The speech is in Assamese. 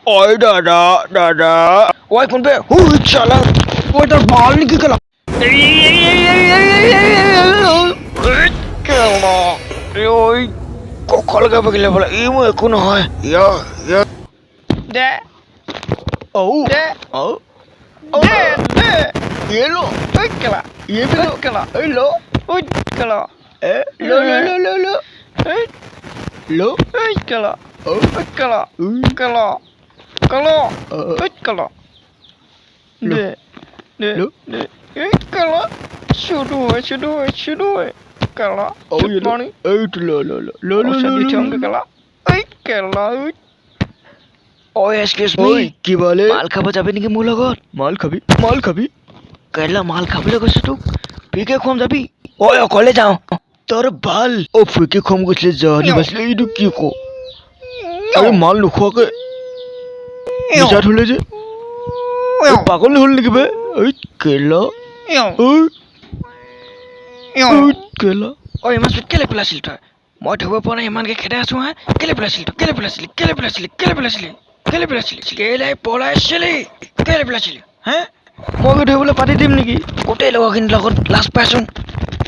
ঐ দাদা ঐ কোনবে চালা ঐ তোর বাল নাকি গেল ওই কল গাবে গেলে বলে ইমো একো নহয় দে দে দে এলো কেলা কেলা এলো কেলা লো Lo, kala, kala, kala, kala, kala. De, kala. Sudu, kala. Money. Lo. Kala. Kala. Excuse me. কি বলে মাল খাব যাবি নেকি মোৰ লগত মাল খাবি কেলা মাল খাবলৈ কৈছো তোক পিকে খুৱাম যাবি অকলে যাওঁ তোৰ ভাল ফ্ৰিকে খম গৈছিলে জানি বাছিলে এইটো কি কো আৰে মাল নোখোৱাকে নিচা থলে যে পাগল হল নেকি বে এই কেলা কেলা ইমান চুট কেলে পেলাইছিল তই মই ধৰিব পৰা নাই ইমানকে খেদাই আছো হা কেলে পেলাইছিলি কেলে পলাইছিলি কেলে পেলাইছিলি হা মই ধৰিবলৈ পাতি দিম নেকি গোটেই লগৰখিনিৰ লগত লাজ পাইছো